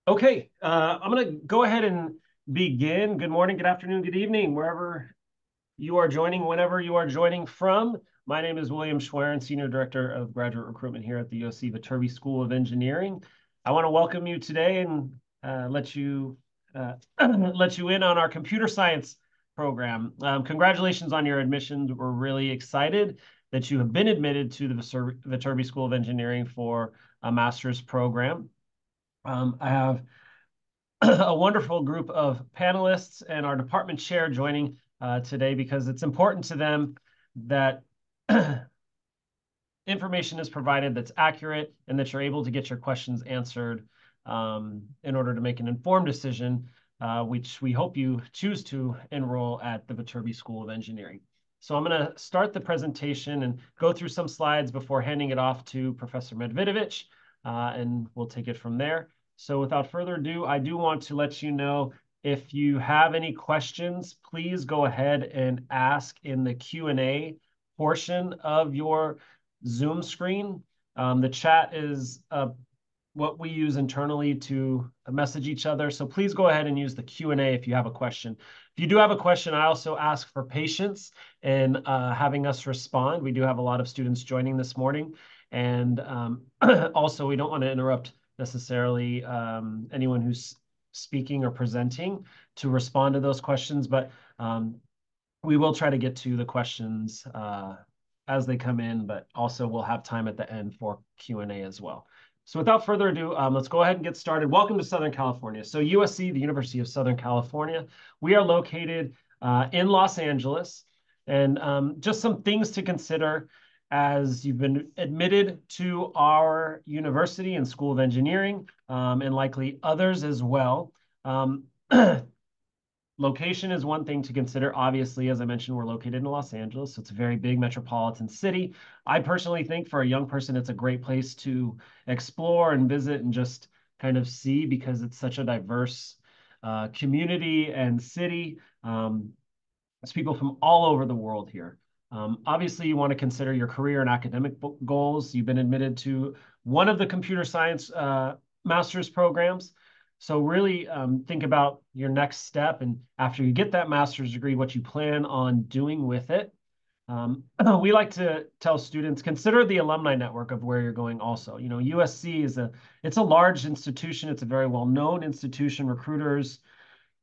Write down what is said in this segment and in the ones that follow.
Okay, I'm going to go ahead and begin. Good morning, good afternoon, good evening, wherever you are joining, whenever you are joining from. My name is William Schwerin, Senior Director of Graduate Recruitment here at the USC Viterbi School of Engineering. I want to welcome you today and let you let you in on our computer science program. Congratulations on your admissions. We're really excited that you have been admitted to the Viterbi School of Engineering for a master's program. I have a wonderful group of panelists and our department chair joining today because it's important to them that information is provided that's accurate and that you're able to get your questions answered in order to make an informed decision, which we hope you choose to enroll at the Viterbi School of Engineering. So I'm going to start the presentation and go through some slides before handing it off to Professor Medvedevich, and we'll take it from there. So without further ado, I do want to let you know if you have any questions, please go ahead and ask in the Q&A portion of your Zoom screen. The chat is what we use internally to message each other. So please go ahead and use the Q&A if you have a question. If you do have a question, I also ask for patience in having us respond. We do have a lot of students joining this morning. And also, we don't want to interrupt necessarily anyone who's speaking or presenting to respond to those questions, but we will try to get to the questions as they come in, but also we'll have time at the end for Q&A as well. So without further ado, let's go ahead and get started. Welcome to Southern California. So USC, the University of Southern California, we are located in Los Angeles. And just some things to consider as you've been admitted to our university and School of Engineering, and likely others as well. Location is one thing to consider. Obviously, as I mentioned, we're located in Los Angeles, so it's a very big metropolitan city. I personally think for a young person, it's a great place to explore and visit and just kind of see because it's such a diverse community and city. There's people from all over the world here. Obviously, you want to consider your career and academic goals. You've been admitted to one of the computer science master's programs. So really think about your next step. And after you get that master's degree, what you plan on doing with it. We like to tell students, consider the alumni network of where you're going also. You know, USC it's a large institution. It's a very well-known institution. Recruiters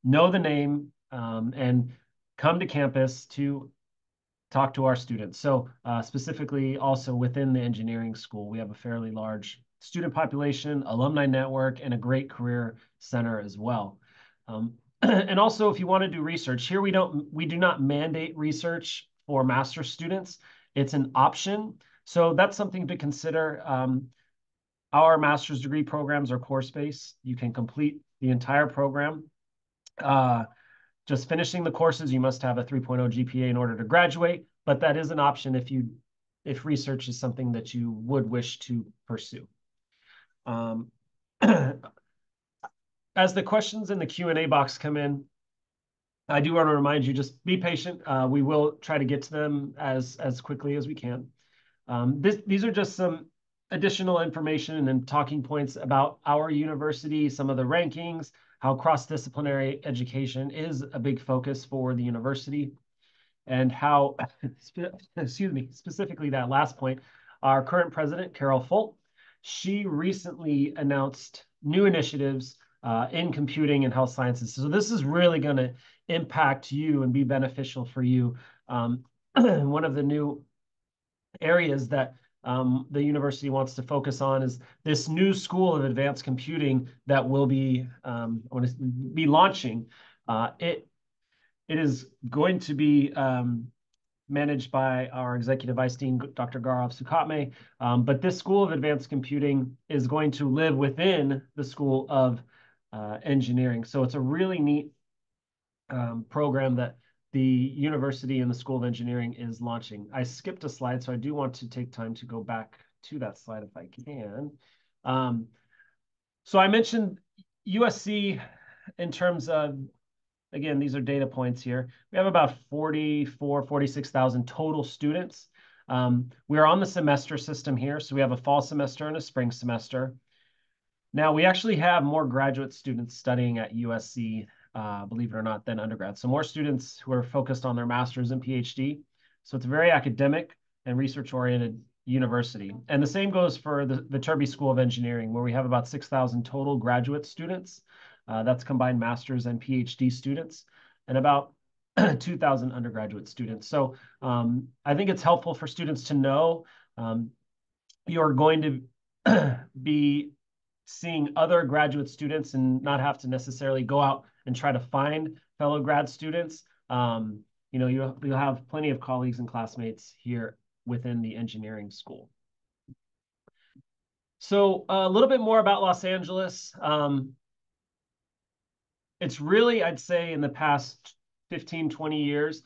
know the name and come to campus to talk to our students. So specifically also within the engineering school, we have a fairly large student population, alumni network, and a great career center as well. And also, if you want to do research, here we do not mandate research for master's students. It's an option. So that's something to consider. Our master's degree programs are course-based. You can complete the entire program. Just finishing the courses, you must have a 3.0 GPA in order to graduate, but that is an option if research is something that you would wish to pursue. As the questions in the Q&A box come in, I do want to remind you, just be patient. We will try to get to them as quickly as we can. These are just some additional information and talking points about our university, some of the rankings, how cross-disciplinary education is a big focus for the university, and how, excuse me, specifically that last point, our current president, Carol Folt, she recently announced new initiatives in computing and health sciences. So this is really going to impact you and be beneficial for you. One of the new areas that the university wants to focus on is this new school of advanced computing that will be launching. It is going to be managed by our executive vice dean, Dr. Gaurav Sukhatme. But this school of advanced computing is going to live within the School of Engineering. So it's a really neat program that the university and the School of Engineering is launching. I skipped a slide, so I do want to take time to go back to that slide if I can. So I mentioned USC in terms of, again, these are data points here. We have about 46,000 total students. We are on the semester system here. So we have a fall semester and a spring semester. Now, we actually have more graduate students studying at USC, believe it or not, than undergrads. So more students who are focused on their master's and PhD. So it's a very academic and research-oriented university. And the same goes for the Viterbi School of Engineering, where we have about 6,000 total graduate students. That's combined master's and PhD students, and about 2,000 undergraduate students. So I think it's helpful for students to know you're going to be seeing other graduate students and not have to necessarily go out and try to find fellow grad students. You'll have plenty of colleagues and classmates here within the engineering school. So a little bit more about Los Angeles. It's really, I'd say, in the past 15, 20 years,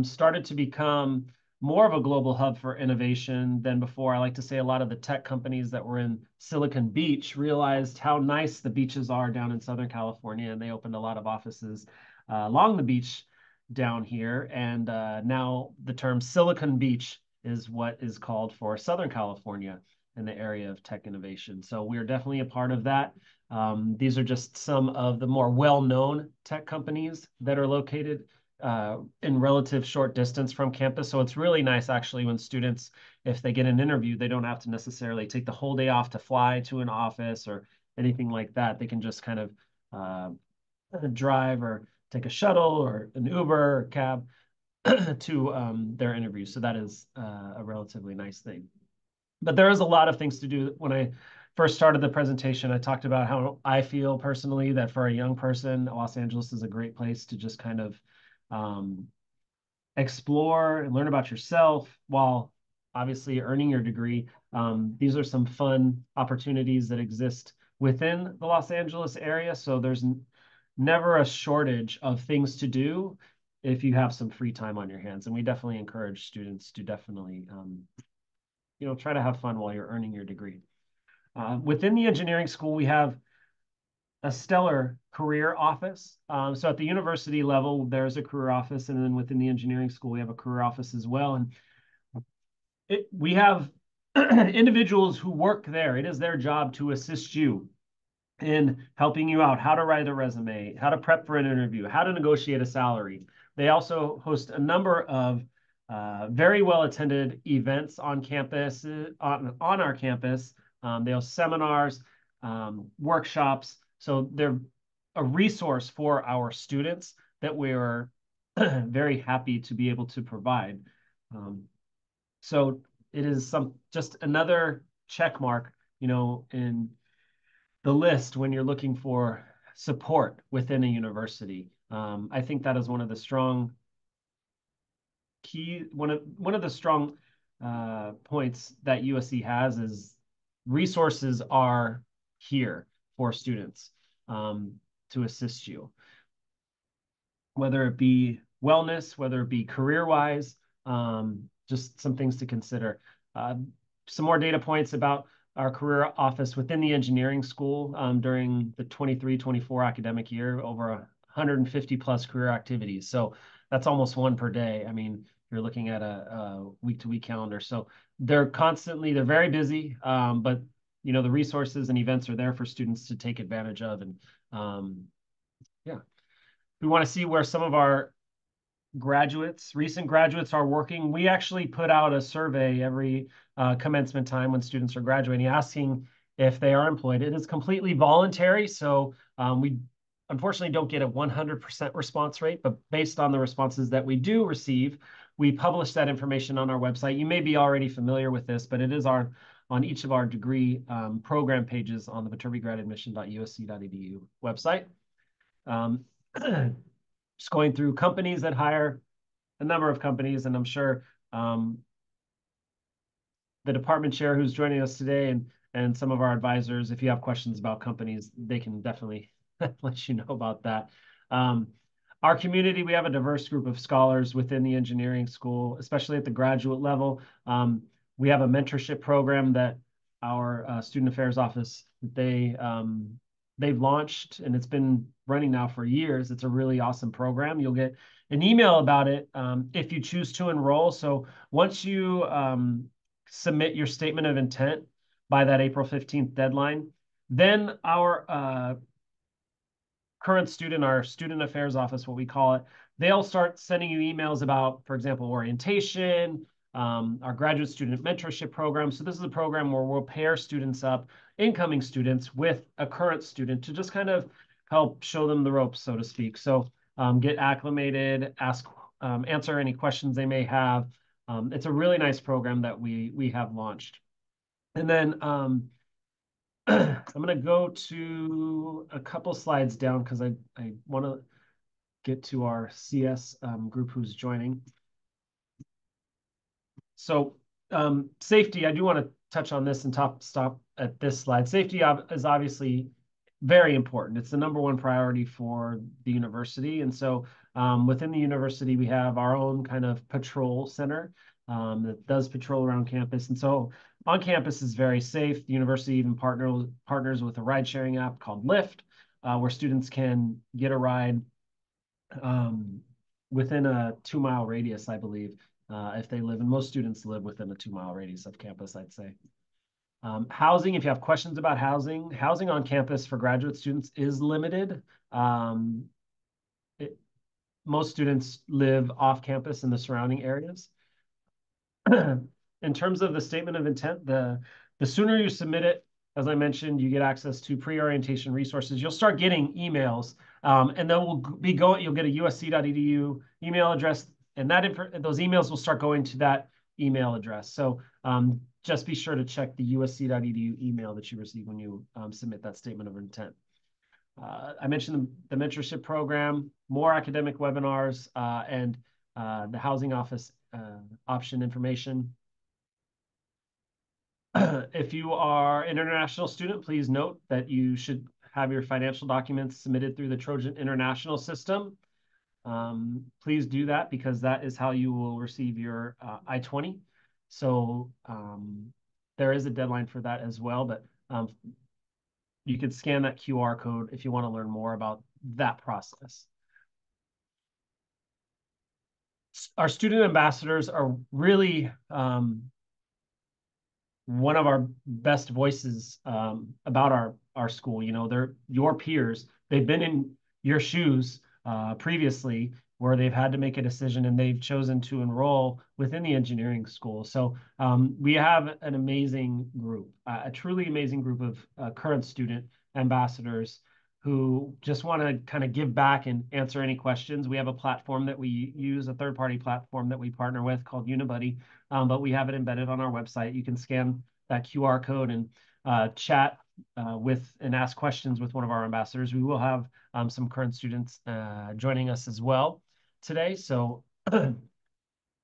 started to become more of a global hub for innovation than before. I like to say a lot of the tech companies that were in Silicon Beach realized how nice the beaches are down in Southern California, and they opened a lot of offices along the beach down here. And now the term Silicon Beach is what is called for Southern California in the area of tech innovation. So we're definitely a part of that. These are just some of the more well-known tech companies that are located in relative short distance from campus. So it's really nice actually when students, if they get an interview, they don't have to necessarily take the whole day off to fly to an office or anything like that. They can just kind of drive or take a shuttle or an Uber or cab to their interview. So that is a relatively nice thing. But there is a lot of things to do. When I first started the presentation, I talked about how I feel personally that for a young person, Los Angeles is a great place to just kind of explore and learn about yourself while obviously earning your degree. These are some fun opportunities that exist within the Los Angeles area. So there's never a shortage of things to do if you have some free time on your hands. And we definitely encourage students to definitely try to have fun while you're earning your degree. Within the engineering school, we have a stellar career office. So at the university level, there's a career office, and then within the engineering school, we have a career office as well. And we have individuals who work there. It is their job to assist you in helping you out, how to write a resume, how to prep for an interview, how to negotiate a salary. They also host a number of very well-attended events on campus, on our campus. They host seminars, workshops. So they're a resource for our students that we're very happy to be able to provide. So it is just another check mark, in the list when you're looking for support within a university. I think that is one of the strong points that USC has is resources are here for students to assist you, whether it be wellness, whether it be career-wise, just some things to consider. Some more data points about our career office within the engineering school during the 23-24 academic year, over 150 plus career activities. So that's almost one per day. I mean, you're looking at a week-to-week calendar. So they're very busy, but the resources and events are there for students to take advantage of. And yeah, we want to see where some of our recent graduates are working. We actually put out a survey every commencement time when students are graduating, asking if they are employed. It is completely voluntary, so we unfortunately don't get a 100% response rate, but based on the responses that we do receive, we publish that information on our website. You may be already familiar with this, but it is on each of our degree program pages on the viterbigradadmission.usc.edu website. Just going through companies that hire, a number of companies, and I'm sure the department chair who's joining us today and some of our advisors, if you have questions about companies, they can definitely let you know about that. Our community, we have a diverse group of scholars within the engineering school, especially at the graduate level. We have a mentorship program that our student affairs office, they've launched, and it's been running now for years. It's a really awesome program. You'll get an email about it if you choose to enroll. So once you submit your statement of intent by that April 15th deadline, Then our current student, our student affairs office, what we call it, they'll start sending you emails about, for example, orientation, our graduate student mentorship program. So this is a program where we'll pair students up, incoming students, with a current student to just kind of help show them the ropes, so to speak. So get acclimated, answer any questions they may have. It's a really nice program that we have launched. And then I'm going to go to a couple slides down because I want to get to our CS group who's joining. So safety, I do want to touch on this and stop at this slide. Safety is obviously very important. It's the #1 priority for the university. And so within the university, we have our own kind of patrol center that does patrol around campus. And so on campus is very safe. The university even partners with a ride-sharing app called Lyft, where students can get a ride within a 2-mile radius, I believe, if they live, and most students live within a 2-mile radius of campus, I'd say. Housing, if you have questions about housing on campus for graduate students is limited. Most students live off campus in the surrounding areas. In terms of the statement of intent, the sooner you submit it, as I mentioned, you get access to pre-orientation resources. You'll start getting emails, and then you'll get a usc.edu email address, and those emails will start going to that email address. So just be sure to check the usc.edu email that you receive when you submit that statement of intent. I mentioned the mentorship program, more academic webinars, and the housing office option information. If you are an international student, please note that you should have your financial documents submitted through the Trojan International system. Please do that because that is how you will receive your I-20. So there is a deadline for that as well, but you could scan that QR code if you want to learn more about that process. Our student ambassadors are really one of our best voices about our school. You know, they're your peers. They've been in your shoes previously where they've had to make a decision and they've chosen to enroll within the engineering school. So we have an amazing group, a truly amazing group of current student ambassadors who just want to kind of give back and answer any questions. We have a platform that we use, a third-party platform that we partner with called Unibuddy, but we have it embedded on our website. You can scan that QR code and chat with and ask questions with one of our ambassadors. We will have some current students joining us as well today. So I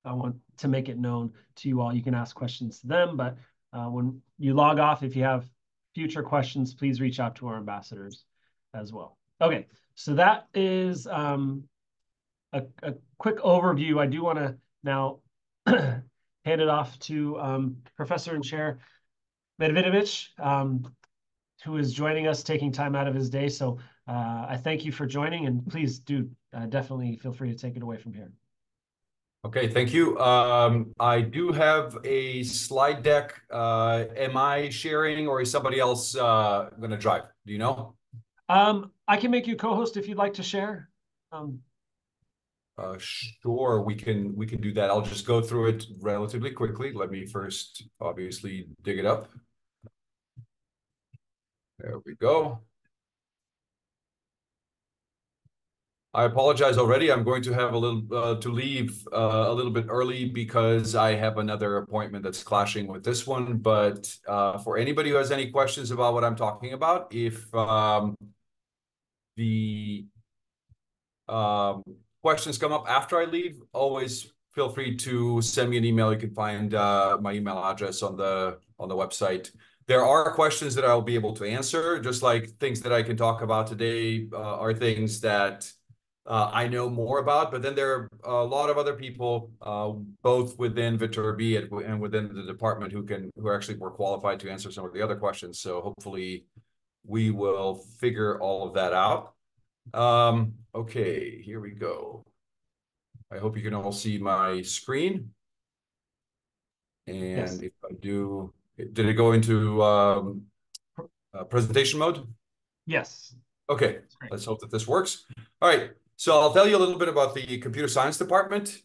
want to make it known to you all. You can ask questions to them, but when you log off, if you have future questions, please reach out to our ambassadors as well. Okay, so that is a quick overview. I do want to now hand it off to Professor and Chair Medvedevich, who is joining us, taking time out of his day. So I thank you for joining, and please do definitely feel free to take it away from here. Okay, thank you. I do have a slide deck. Am I sharing or is somebody else going to drive? Do you know? I can make you co-host if you'd like to share. Sure, we can do that. I'll just go through it relatively quickly. Let me first obviously dig it up. There we go. I apologize already. I'm going to have a little to leave a little bit early because I have another appointment that's clashing with this one. But for anybody who has any questions about what I'm talking about, if the questions come up after I leave, always feel free to send me an email. You can find my email address on the website. There are questions that I'll be able to answer, just like things that I can talk about today are things that I know more about, but then there are a lot of other people, both within Viterbi and within the department who are actually more qualified to answer some of the other questions. So hopefully we will figure all of that out. Okay, here we go. I hope you can all see my screen. And yes. If I do, did it go into presentation mode? Yes. Okay, let's hope that this works. All right, so I'll tell you a little bit about the computer science department,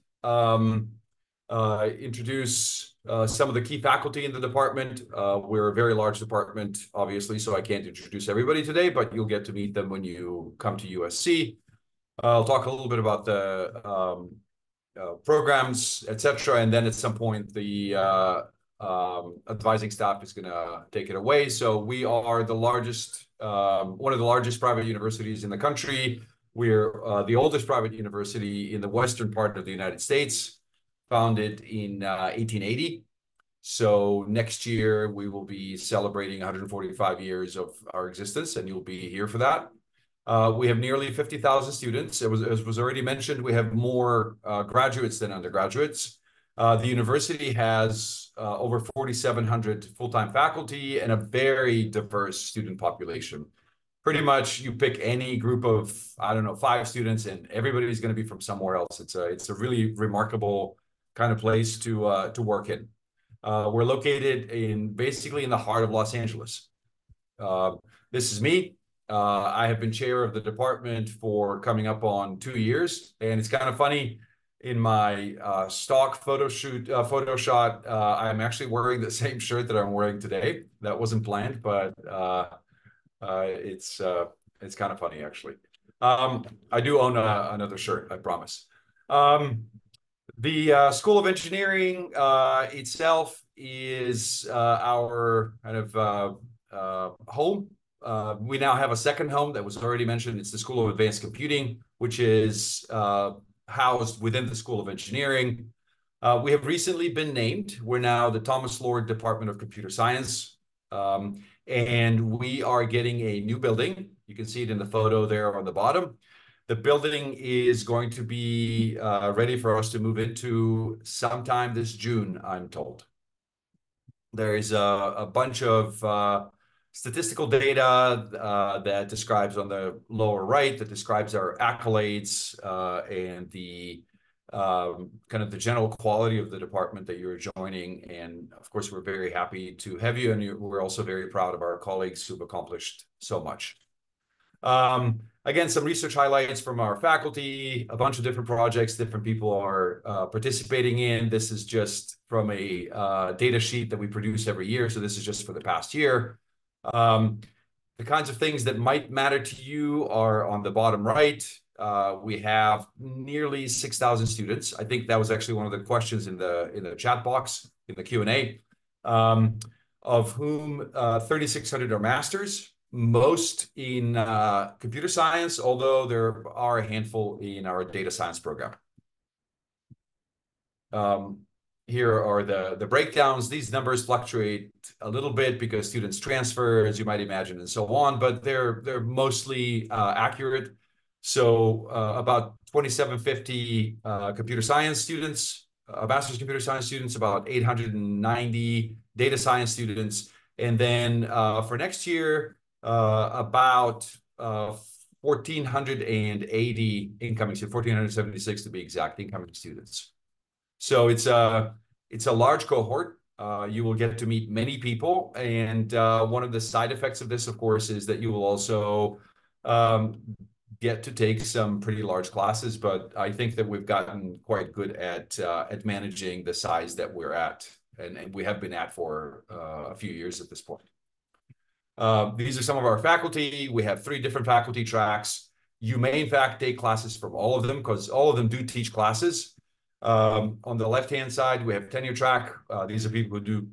introduce some of the key faculty in the department. We're a very large department, obviously, so I can't introduce everybody today, but you'll get to meet them when you come to USC. I'll talk a little bit about the programs, etc. And then at some point, the advising staff is going to take it away. So we are the largest, one of the largest private universities in the country. We're the oldest private university in the western part of the United States, founded in 1880. So next year we will be celebrating 145 years of our existence, and you'll be here for that. We have nearly 50,000 students. As was already mentioned, we have more graduates than undergraduates. The university has over 4,700 full-time faculty and a very diverse student population. Pretty much you pick any group of, I don't know, 5 students and everybody's going to be from somewhere else. It's a really remarkable kind of place to work in. We're located basically in the heart of Los Angeles. This is me. I have been chair of the department for coming up on 2 years, and it's kind of funny. In my stock photo shot, I'm actually wearing the same shirt that I'm wearing today. That wasn't planned, but it's kind of funny actually. I do own another shirt, I promise. The School of Engineering itself is our kind of home. We now have a second home that was already mentioned. It's the School of Advanced Computing, which is housed within the School of Engineering. We have recently been named. We're now the Thomas Lord Department of Computer Science. And we are getting a new building. You can see it in the photo there on the bottom. The building is going to be ready for us to move into sometime this June, I'm told. There is a bunch of statistical data that describes on the lower right, that describes our accolades and the kind of the general quality of the department that you're joining. And of course, we're very happy to have you. And we're also very proud of our colleagues who've accomplished so much. Again, some research highlights from our faculty, a bunch of different projects different people are participating in. This is just from a data sheet that we produce every year. So this is just for the past year. The kinds of things that might matter to you are on the bottom right. We have nearly 6,000 students. I think that was actually one of the questions in the chat box, in the Q&A, of whom 3,600 are masters, most in computer science, although there are a handful in our data science program. Here are the breakdowns. These numbers fluctuate a little bit because students transfer, as you might imagine, and so on, but they're mostly accurate. So about 2,750 computer science students, master's computer science students, about 890 data science students. And then for next year, about 1,480 incoming students, 1,476 to be exact, incoming students. So it's a large cohort. You will get to meet many people. And one of the side effects of this, of course, is that you will also get to take some pretty large classes. But I think that we've gotten quite good at managing the size that we're at. And we have been at for a few years at this point. These are some of our faculty. We have 3 different faculty tracks. You may, in fact, take classes from all of them because all of them do teach classes. On the left-hand side, we have tenure track. These are people who do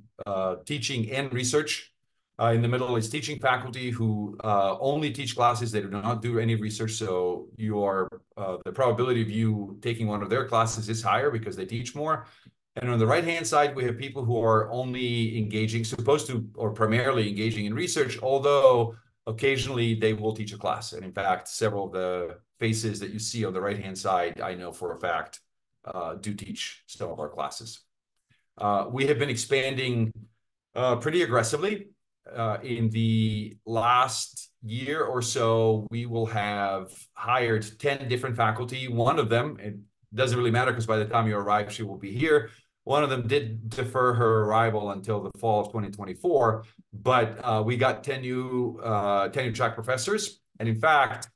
teaching and research. In the middle is teaching faculty who only teach classes. They do not do any research. So the probability of you taking one of their classes is higher because they teach more. And on the right-hand side, we have people who are only engaging, supposed to, or primarily engaging in research, although occasionally they will teach a class. And in fact, several of the faces that you see on the right-hand side, I know for a fact, do teach some of our classes. We have been expanding pretty aggressively. In the last year or so, we will have hired 10 different faculty. One of them, it doesn't really matter because by the time you arrive, she will be here, One of them did defer her arrival until the fall of 2024, but we got 10 new tenure track professors. And in fact,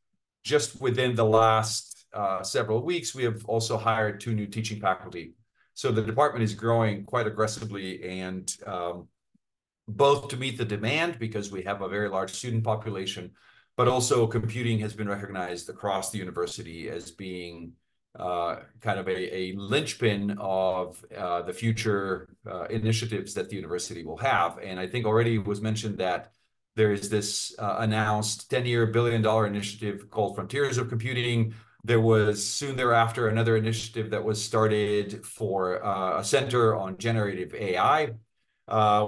just within the last several weeks, we have also hired 2 new teaching faculty. So the department is growing quite aggressively, and both to meet the demand because we have a very large student population, but also computing has been recognized across the university as being kind of a linchpin of the future initiatives that the university will have. And I think already was mentioned that there is this announced 10-year billion-dollar initiative called Frontiers of Computing. There was soon thereafter another initiative that was started for a center on generative AI.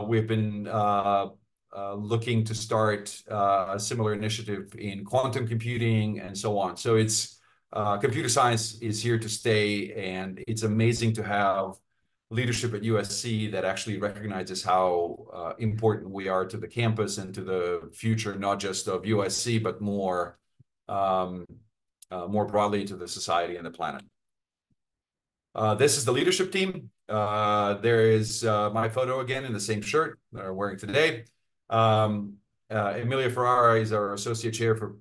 We've been looking to start a similar initiative in quantum computing and so on. So it's computer science is here to stay, and it's amazing to have leadership at USC that actually recognizes how important we are to the campus and to the future, not just of USC, but more broadly to the society and the planet. This is the leadership team. There is my photo again in the same shirt that I'm wearing today. Emilia Ferrara is our associate chair for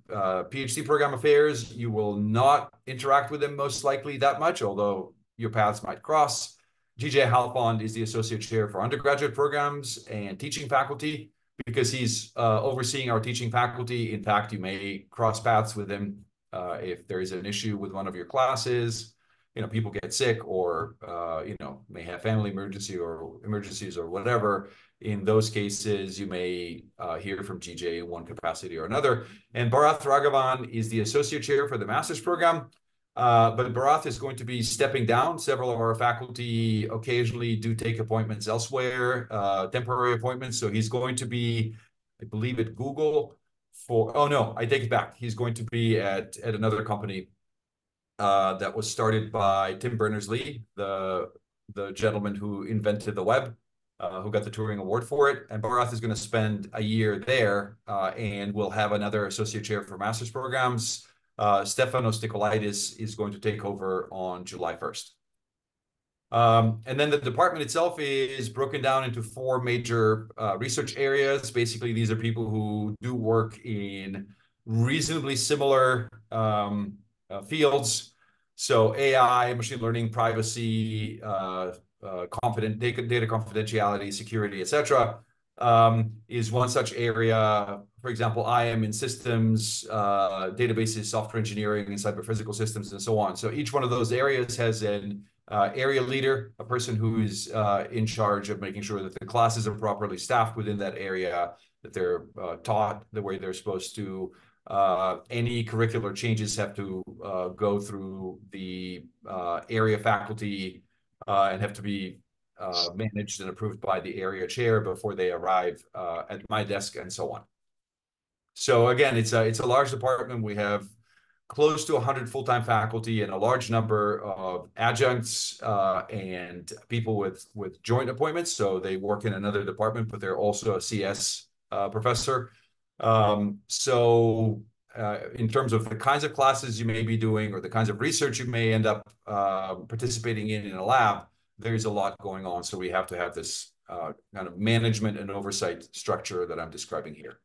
PhD program affairs. You will not interact with him most likely that much, although your paths might cross. GJ Halfond is the associate chair for undergraduate programs and teaching faculty because he's overseeing our teaching faculty. In fact, you may cross paths with him if there is an issue with one of your classes. People get sick or, may have family emergencies or whatever. In those cases, you may hear from GJ in one capacity or another. And Bharath Raghavan is the associate chair for the master's program. But Bharath is going to be stepping down. Several of our faculty occasionally do take appointments elsewhere, temporary appointments. So he's going to be, I believe, at Google oh no, I take it back. He's going to be at another company that was started by Tim Berners-Lee, the gentleman who invented the web, who got the Turing Award for it. And Bharath is going to spend a year there, and we'll have another associate chair for master's programs. Stefanos Nikolaitis is going to take over on July 1st. And then the department itself is broken down into 4 major research areas. Basically, these are people who do work in reasonably similar fields. So AI, machine learning, privacy, data confidentiality, security, etc. Is one such area. For example, I am in systems, databases, software engineering, and cyber physical systems, and so on. So each one of those areas has an area leader, a person who is in charge of making sure that the classes are properly staffed within that area, that they're taught the way they're supposed to. Any curricular changes have to go through the area faculty and have to be managed and approved by the area chair before they arrive at my desk, and so on. So again, it's a large department. We have close to 100 full-time faculty and a large number of adjuncts and people with joint appointments. So they work in another department, but they're also a CS professor. So in terms of the kinds of classes you may be doing or the kinds of research you may end up participating in a lab, there's a lot going on. So we have to have this kind of management and oversight structure that I'm describing here.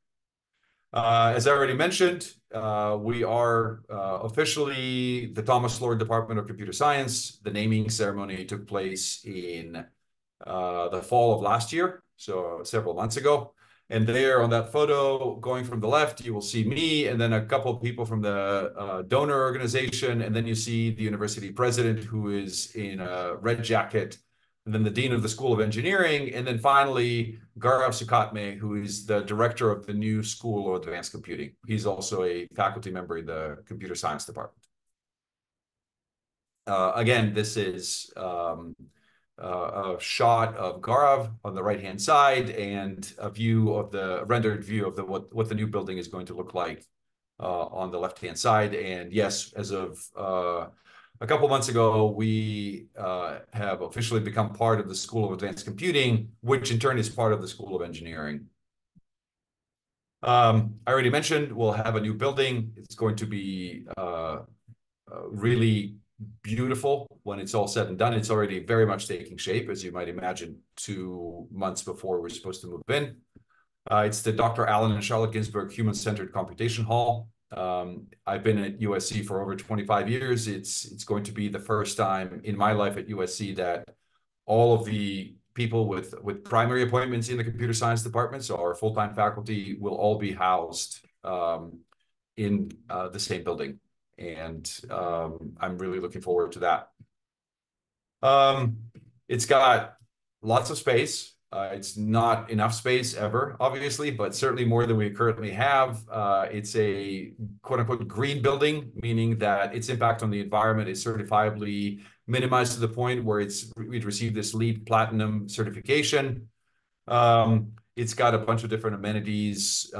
As I already mentioned, we are officially the Thomas Lord Department of Computer Science. The naming ceremony took place in the fall of last year, so several months ago. And there on that photo, going from the left, you will see me and then a couple of people from the donor organization. And then you see the university president, who is in a red jacket, and then the dean of the School of Engineering. And then finally, Gaurav Sukhatme, who is the director of the new School of Advanced Computing. He's also a faculty member in the computer science department. Again, this is a shot of Gaurav on the right-hand side and a rendered view of what the new building is going to look like on the left-hand side. And yes, as of a couple months ago, we have officially become part of the School of Advanced Computing, which in turn is part of the School of Engineering. I already mentioned we'll have a new building. It's going to be really beautiful when it's all said and done. It's already very much taking shape, as you might imagine, 2 months before we're supposed to move in. It's the Dr. Allen and Charlotte Ginsberg Human-Centered Computation Hall. I've been at USC for over 25 years. It's going to be the first time in my life at USC that all of the people with primary appointments in the computer science department, so our full-time faculty, will all be housed in the same building. And I'm really looking forward to that. It's got lots of space. It's not enough space ever, obviously, but certainly more than we currently have. It's a quote unquote green building, meaning that its impact on the environment is certifiably minimized to the point where we'd received this LEED Platinum certification. It's got a bunch of different amenities,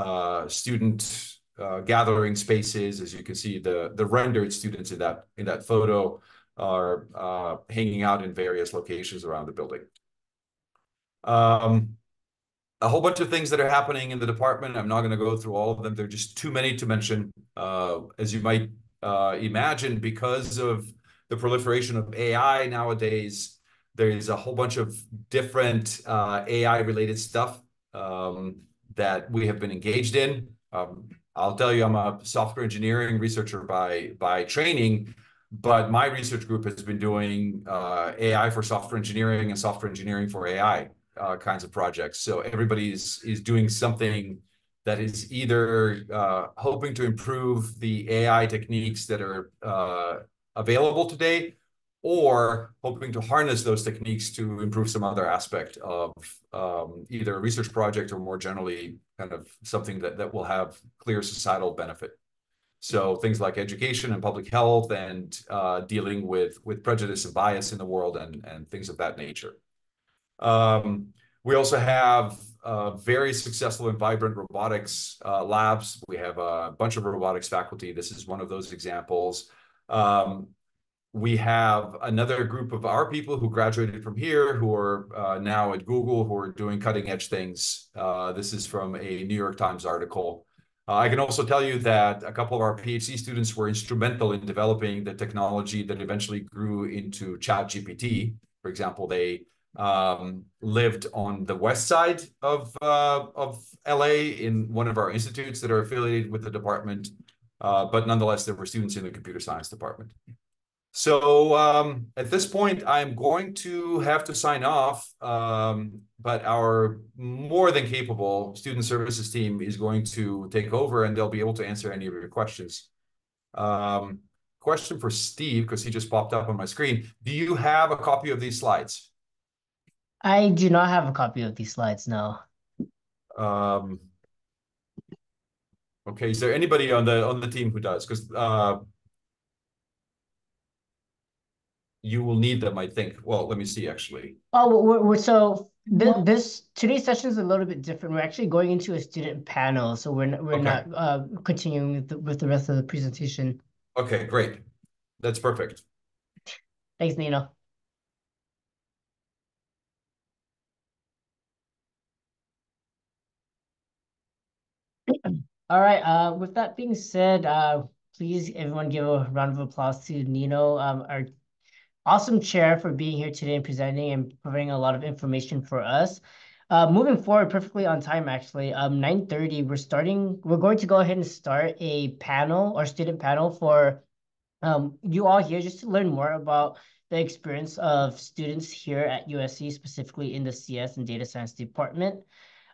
student gathering spaces. As you can see, the rendered students in that photo are hanging out in various locations around the building. A whole bunch of things that are happening in the department. I'm not going to go through all of them. They're just too many to mention. As you might imagine, because of the proliferation of AI nowadays, there's a whole bunch of different AI-related stuff that we have been engaged in. I'll tell you, I'm a software engineering researcher by training, but my research group has been doing AI for software engineering and software engineering for AI kinds of projects. So everybody is doing something that is either hoping to improve the AI techniques that are available today, or hoping to harness those techniques to improve some other aspect of either a research project or more generally kind of something that will have clear societal benefit. So things like education and public health and dealing with prejudice and bias in the world and things of that nature. We also have very successful and vibrant robotics labs. We have a bunch of robotics faculty. This is one of those examples. We have another group of our people who graduated from here who are now at Google, who are doing cutting edge things. This is from a New York Times article. I can also tell you that a couple of our PhD students were instrumental in developing the technology that eventually grew into ChatGPT. For example, they lived on the west side of LA in one of our institutes that are affiliated with the department, but nonetheless, there were students in the computer science department. So at this point, I'm going to have to sign off, but our more than capable student services team is going to take over and they'll be able to answer any of your questions. Question for Steve, because he just popped up on my screen. Do you have a copy of these slides? I do not have a copy of these slides, no. Okay, is there anybody on the team who does? Because you will need them, I think. Well, let me see, actually. Oh, today's session is a little bit different. We're actually going into a student panel, so we're not continuing with the rest of the presentation. Okay, great. That's perfect. Thanks, Nino. All right. With that being said, please everyone give a round of applause to Nino, our awesome chair, for being here today and presenting and providing a lot of information for us. Moving forward, perfectly on time, actually. 9:30, we're going to go ahead and start a panel or student panel for you all here, just to learn more about the experience of students here at USC, specifically in the CS and data science department.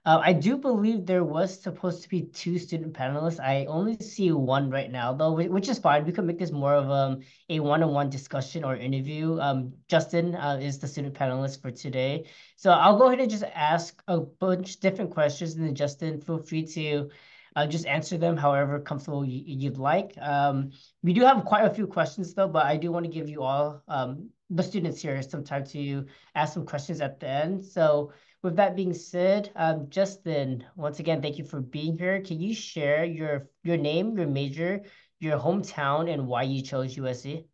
I do believe there was supposed to be 2 student panelists. I only see 1 right now, though, which is fine. We could make this more of a one-on-one discussion or interview. Justin is the student panelist for today. So I'll go ahead and just ask a bunch of different questions, and then Justin, feel free to just answer them however comfortable you'd like. We do have quite a few questions, though, but I do want to give you all, the students here, some time to ask some questions at the end. So with that being said, Justin, once again, thank you for being here. Can you share your name, your major, your hometown, and why you chose USC?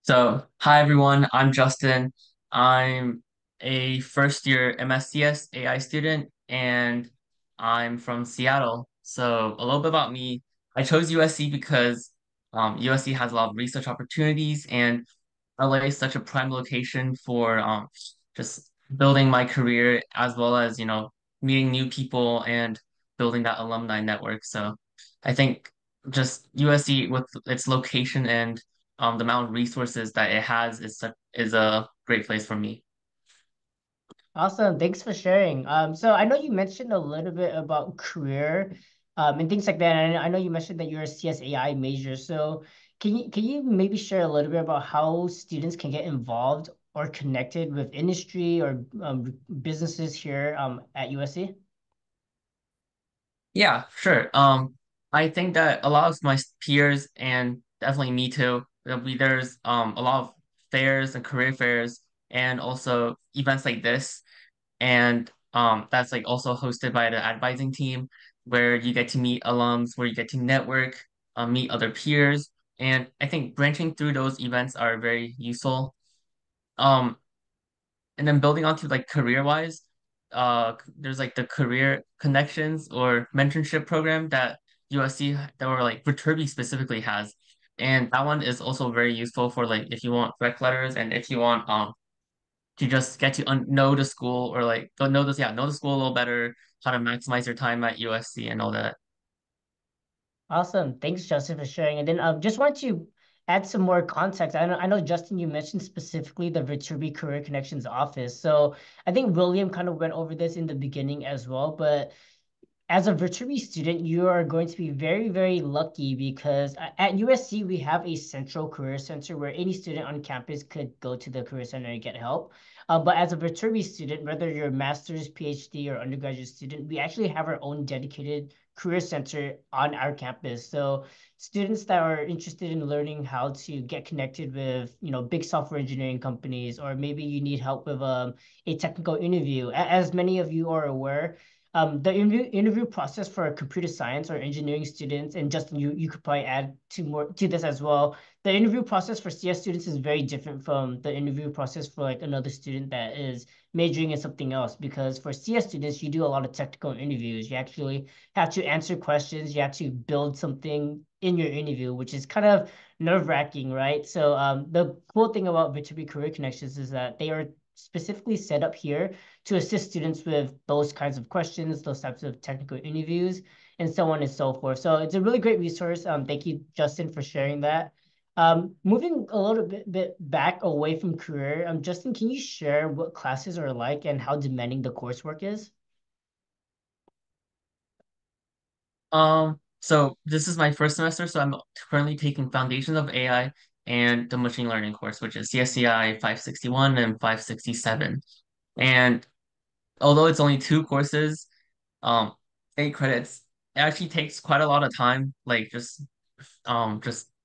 So, hi everyone, I'm Justin. I'm a first year MSCS AI student and I'm from Seattle. So, a little bit about me. I chose USC because USC has a lot of research opportunities, and LA is such a prime location for just building my career as well as, meeting new people and building that alumni network. So I think just USC with its location and the amount of resources that it has is a great place for me. Awesome. Thanks for sharing. So I know you mentioned a little bit about career, and things like that. And I know you mentioned that you're a CSAI major. So can you maybe share a little bit about how students can get involved or connected with industry or businesses here at USC? Yeah, sure. I think that a lot of my peers and definitely me too, there's a lot of fairs and career fairs and also events like this, and that's like also hosted by the advising team where you get to meet alums, where you get to network, meet other peers, and I think branching through those events are very useful. Um, and then building onto like career wise, there's like the career connections or mentorship program that USC that or like Viterbi specifically has. And that one is also very useful for like if you want rec letters and if you want to just get to know the school or like go know this, yeah, know the school a little better, how to maximize your time at USC and all that. Awesome. Thanks, Justin, for sharing. And then just want to add some more context. I know, Justin, you mentioned specifically the Viterbi Career Connections office. So I think William kind of went over this in the beginning as well, but as a Viterbi student, you are going to be very, very lucky because at USC, we have a central career center where any student on campus could go to the career center and get help. But as a Viterbi student, whether you're a master's, PhD, or undergraduate student, we actually have our own dedicated career center on our campus. So students that are interested in learning how to get connected with, big software engineering companies, or maybe you need help with a technical interview. As many of you are aware, the interview process for computer science or engineering students, and Justin, you could probably add to this as well. The interview process for CS students is very different from the interview process for like another student that is majoring in something else. Because for CS students, you do a lot of technical interviews. You actually have to answer questions. You have to build something in your interview, which is kind of nerve-wracking, right? So the cool thing about Viterbi Career Connections is that they are specifically set up here to assist students with those kinds of questions, those types of technical interviews, and so on and so forth. So it's a really great resource. Thank you, Justin, for sharing that. Moving a little bit back away from career, Justin, can you share what classes are like and how demanding the coursework is? So this is my first semester, so I'm currently taking Foundations of AI and the Machine Learning course, which is CSCI 561 and 567. And although it's only two courses, um, 8 credits, it actually takes quite a lot of time, like just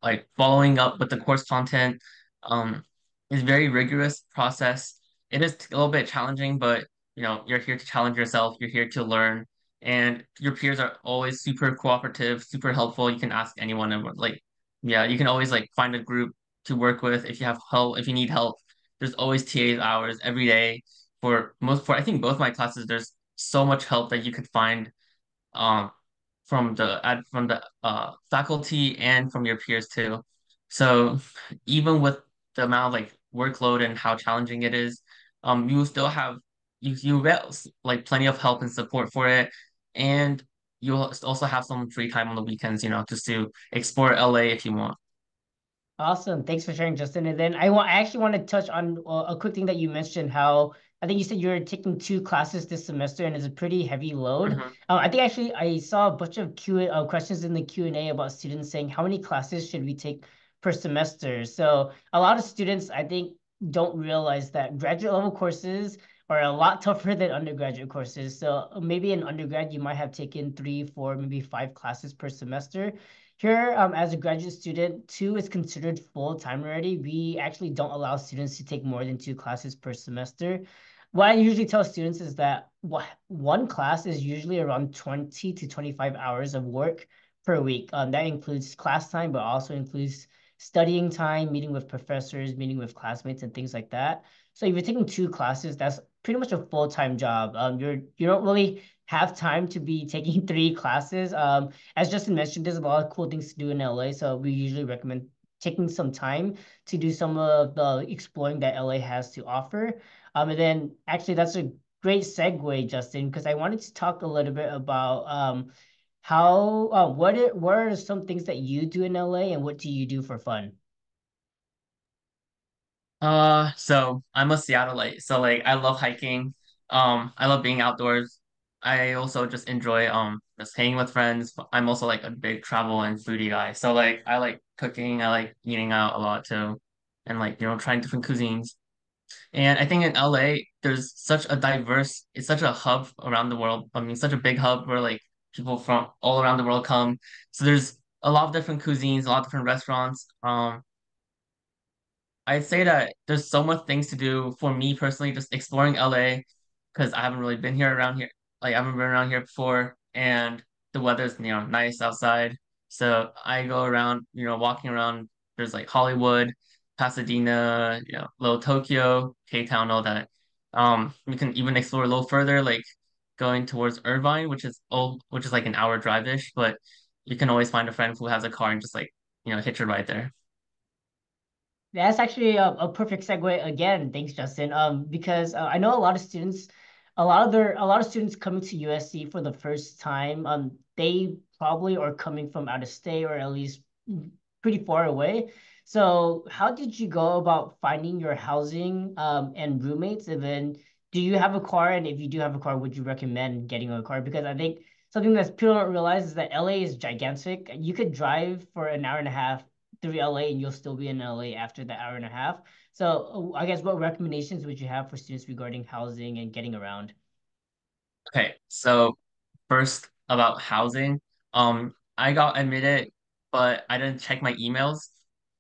like following up with the course content. Um, it's a very rigorous process. It is a little bit challenging, but you're here to challenge yourself, you're here to learn, and your peers are always super cooperative, super helpful. You can ask anyone and like, yeah, you can always like find a group to work with if you have help, if you need help. There's always TA's hours every day for I think both my classes, there's so much help that you could find um from the faculty and from your peers too. So even with the amount of like workload and how challenging it is, you will still have you get like plenty of help and support for it, and you'll also have some free time on the weekends, just to explore LA if you want. Awesome. Thanks for sharing, Justin. And then I actually want to touch on a quick thing that you mentioned, how I think you said you're taking two classes this semester and it's a pretty heavy load. Mhm. I think actually I saw a bunch of questions in the Q&A about students saying how many classes should we take per semester. So a lot of students, I think, don't realize that graduate level courses are a lot tougher than undergraduate courses. So maybe in undergrad, you might have taken 3, 4, maybe 5 classes per semester. Here, as a graduate student, 2 is considered full-time already. We actually don't allow students to take more than 2 classes per semester. What I usually tell students is that one class is usually around 20 to 25 hours of work per week. That includes class time, but also includes studying time, meeting with professors, meeting with classmates, and things like that. So if you're taking 2 classes, that's pretty much a full-time job. You don't really have time to be taking 3 classes. As Justin mentioned, there's a lot of cool things to do in LA, so we usually recommend taking some time to do some of the exploring that LA has to offer. And then actually that's a great segue, Justin, because I wanted to talk a little bit about how what are some things that you do in LA and what do you do for fun? So I'm a Seattleite. So like I love hiking. I love being outdoors. I also just enjoy just hanging with friends. I'm also like a big travel and foodie guy. So like I like cooking, I like eating out a lot too. And like, trying different cuisines. And I think in LA, there's such a diverse, it's such a hub around the world. I mean, such a big hub where like people from all around the world come. So there's a lot of different cuisines, a lot of different restaurants. I'd say that there's so much things to do for me personally, just exploring LA because I haven't really been here around here. Like I haven't been around here before, and the weather's nice outside. So I go around, walking around. There's like Hollywood, Pasadena, Little Tokyo, K-Town, all that. We can even explore a little further, like going towards Irvine, which is like an hour drive-ish, but you can always find a friend who has a car and just like hitch a ride there. That's actually a perfect segue again. Thanks, Justin. Because I know a lot of students, a lot of students coming to USC for the first time. They probably are coming from out of state or at least pretty far away. So, how did you go about finding your housing and roommates? And then, do you have a car? And if you do have a car, would you recommend getting a car? Because I think something that people don't realize is that LA is gigantic. You could drive for an hour and a half through LA and you'll still be in LA after the hour and a half. So I guess what recommendations would you have for students regarding housing and getting around? Okay, so first about housing. I got admitted, but I didn't check my emails.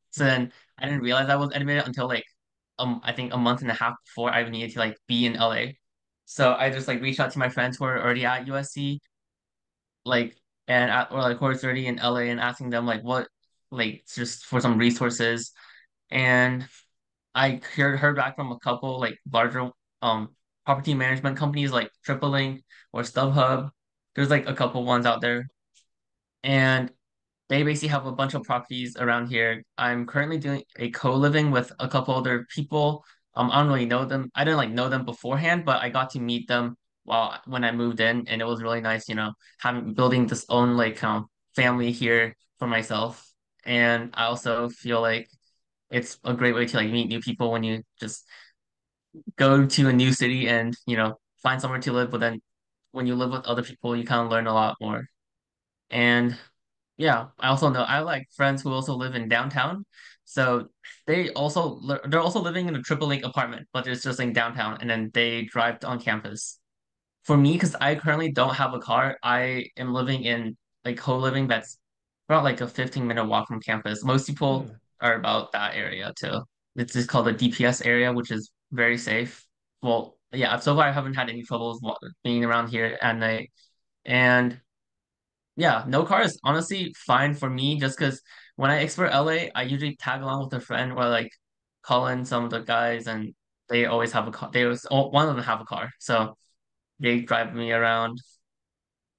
So then I didn't realize I was admitted until like I think a month and a half before I needed to like be in LA. So I just like reached out to my friends who are already at USC, like or like who are already in LA and asking them like what like just for some resources. And I heard back from a couple like larger property management companies like TripleLink or StubHub. There's like a couple ones out there, and they basically have a bunch of properties around here. I'm currently doing a co-living with a couple other people. I don't really know them. I didn't like know them beforehand, but I got to meet them when I moved in, and it was really nice, having building this own like family here for myself. And I also feel like it's a great way to like meet new people when you just go to a new city and find somewhere to live. But then when you live with other people, you kind of learn a lot more. And yeah, I also know I have like friends who also live in downtown. So they're also living in a triple link apartment, but it's just in downtown, and then they drive on campus. For me, because I currently don't have a car, I am living in like co-living that's about like a 15-minute walk from campus. Most people Hmm. are about that area too. It's just called the DPS area, which is very safe. Well, yeah, so far I haven't had any troubles being around here at night. And yeah, no car is honestly fine for me just because when I explore LA, I usually tag along with a friend or like call in some of the guys and they always have a car. One of them have a car. So they drive me around.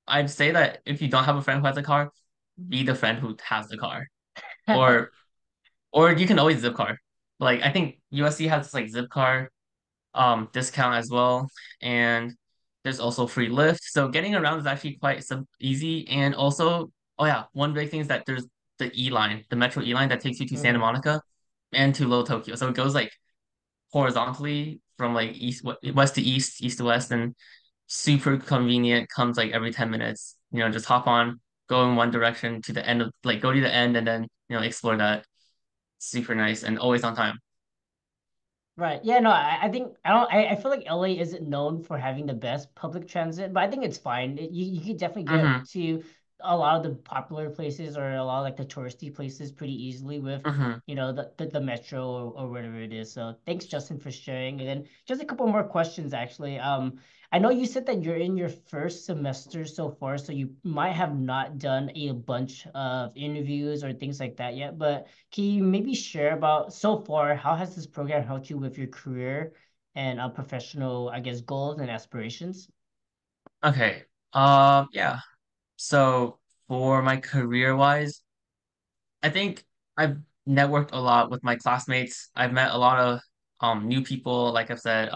I'd say that if you don't have a friend who has a car, be the friend who has the car. Or or you can always zip car. Like I think USC has this like zip car discount as well. And there's also free Lyft. So getting around is actually quite easy. And also, oh yeah, one big thing is that there's the E line, the Metro E line that takes you to Santa Hmm. Monica and to Little Tokyo. So it goes like horizontally from like west to east, east to west, and super convenient, comes like every 10 minutes. Just hop on, go in one direction to the end of like go to the end and then, explore that. Super nice and always on time. Right. Yeah, no, I think I don't I feel like LA isn't known for having the best public transit, but I think it's fine. You could definitely Mm-hmm. get to a lot of the popular places or a lot of like the touristy places pretty easily with, Mm-hmm. the metro or whatever it is. So thanks, Justin, for sharing. And then just a couple more questions actually. I know you said that you're in your first semester so far, so you might have not done a bunch of interviews or things like that yet, but can you maybe share about so far how has this program helped you with your career and professional, I guess, goals and aspirations? Okay. Yeah. So for my career wise, I think I've networked a lot with my classmates. I've met a lot of new people. Like I've said,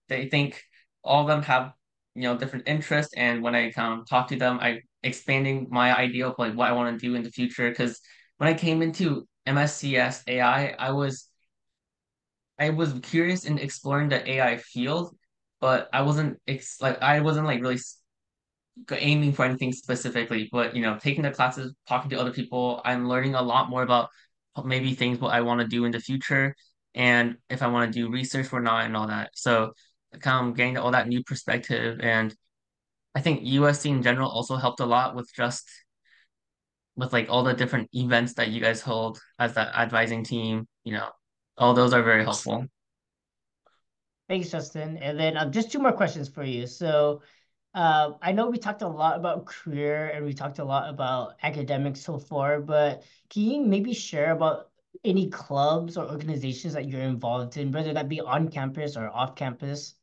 they think all of them have different interests, and when I kind of talk to them, I expanding my idea of like what I want to do in the future. Because when I came into MSCS AI, I was curious in exploring the AI field, but I wasn't like really aiming for anything specifically, but taking the classes, talking to other people, I'm learning a lot more about maybe things what I want to do in the future and if I want to do research or not and all that. So kind of getting all that new perspective. And I think USC in general also helped a lot with just with like all the different events that you guys hold as that advising team, all those are very helpful. Thanks, Justin. And then just two more questions for you. So I know we talked a lot about career and we talked a lot about academics so far, but can you maybe share about any clubs or organizations that you're involved in, whether that be on campus or off campus?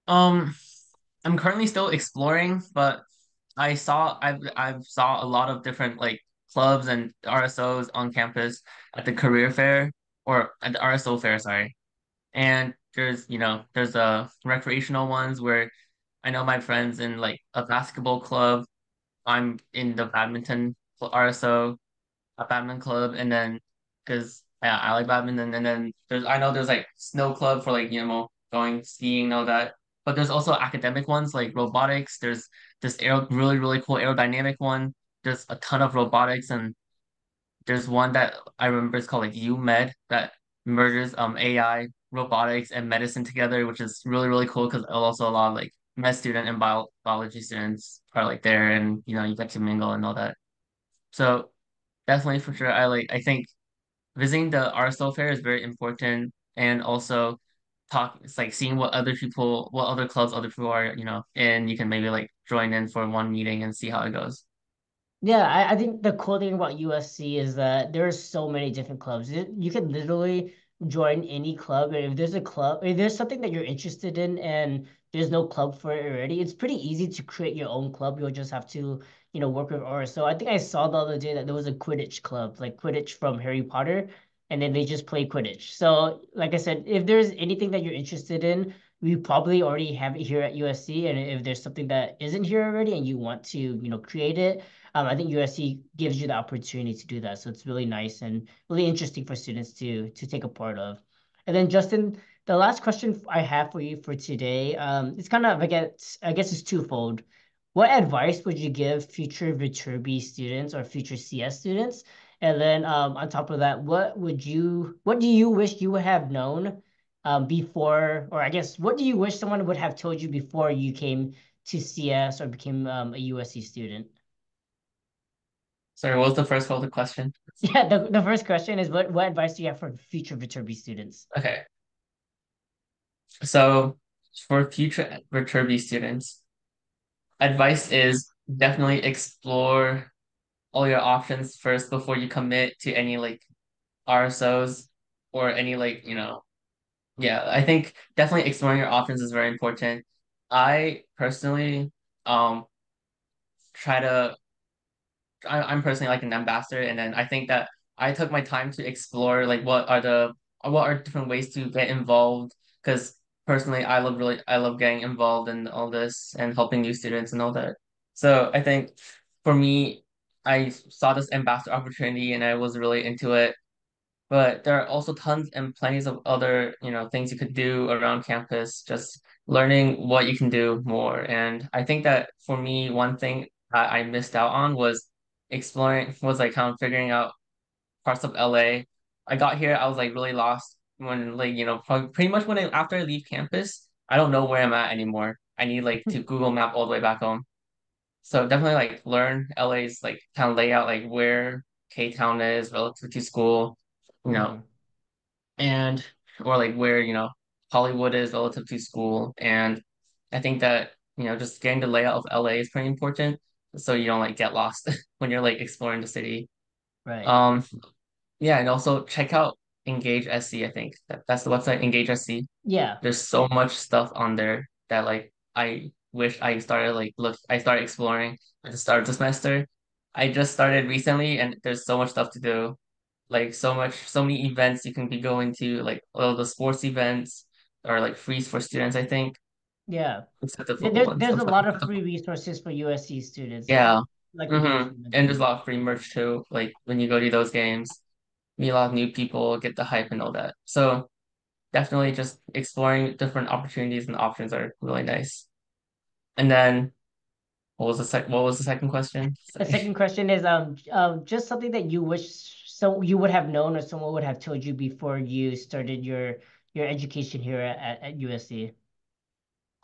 Um, I'm currently still exploring, but I've saw a lot of different like clubs and RSOs on campus at the career fair or at the RSO fair, sorry. And there's recreational ones where I know my friends in like a basketball club. I'm in the badminton RSO, a badminton club, and then because yeah, I like badminton, and then I know there's like snow club for like going skiing and all that. But there's also academic ones like robotics. There's this really really cool aerodynamic one. There's a ton of robotics, and there's one that I remember is called like UMed that merges AI, robotics, and medicine together, which is really really cool because also a lot of like med student and biology students are like there, and you get to mingle and all that. So definitely for sure, I think visiting the RSL fair is very important, and also it's like seeing what other clubs other people are, and you can maybe like join in for one meeting and see how it goes. Yeah, I think the cool thing about USC is that there are so many different clubs. You can literally join any club, and if there's something that you're interested in and there's no club for it already, it's pretty easy to create your own club. You'll just have to, work with ours. So I think I saw the other day that there was a Quidditch club, like Quidditch from Harry Potter, and then they just play Quidditch. So, like I said, if there's anything that you're interested in, we probably already have it here at USC, and if there's something that isn't here already and you want to, create it, I think USC gives you the opportunity to do that. So it's really nice and really interesting for students to take a part of. And then Justin, the last question I have for you for today, it's kind of I guess it's twofold. What advice would you give future Viterbi students or future CS students? And then on top of that, what do you wish you would have known before, or I guess what do you wish someone would have told you before you came to CS or became a USC student? Sorry, what was the first part of the question? Yeah, the first question is what advice do you have for future Viterbi students? Okay, so for future Viterbi students, advice is definitely explore all your options first before you commit to any like RSOs or any like, yeah, I think definitely exploring your options is very important. I personally um try to I'm personally like an ambassador, and then I think that I took my time to explore like what are different ways to get involved because personally I love getting involved in all this and helping new students and all that. So I think for me, I saw this ambassador opportunity and I was really into it. But there are also tons and plenties of other, things you could do around campus, just learning what you can do more. And I think that for me, one thing that I missed out on was like kind of figuring out parts of LA. I got here, I was like really lost when like, pretty much after I leave campus, I don't know where I'm at anymore. I need like to Google Map all the way back home. So definitely like learn LA's like kind of layout, like where K-Town is relative to school, you know, Mhm. and or like where Hollywood is relative to school. And I think that just getting the layout of LA is pretty important so you don't like get lost when you're like exploring the city. Right. um yeah, and also check out Engage SC. I think that's the website, Engage SC. Yeah. There's so much stuff on there that like I wish I started I started exploring at the start of the semester. I just started recently and there's so much stuff to do. Like so many events you can be going to, like all the sports events are like free for students, I think, Yeah. except the There, football ones. there's I'm a sorry. lot of free resources for USC students, Yeah. like we Mm-hmm. briefly And there's a mentioned. lot of free merch too. Like when you go to those games, meet a lot of new people, get the hype and all that. So definitely just exploring different opportunities and options are really nice. And then what was the second question? The Sorry. second question is just something that you wish you would have known or someone would have told you before you started your education here at USC.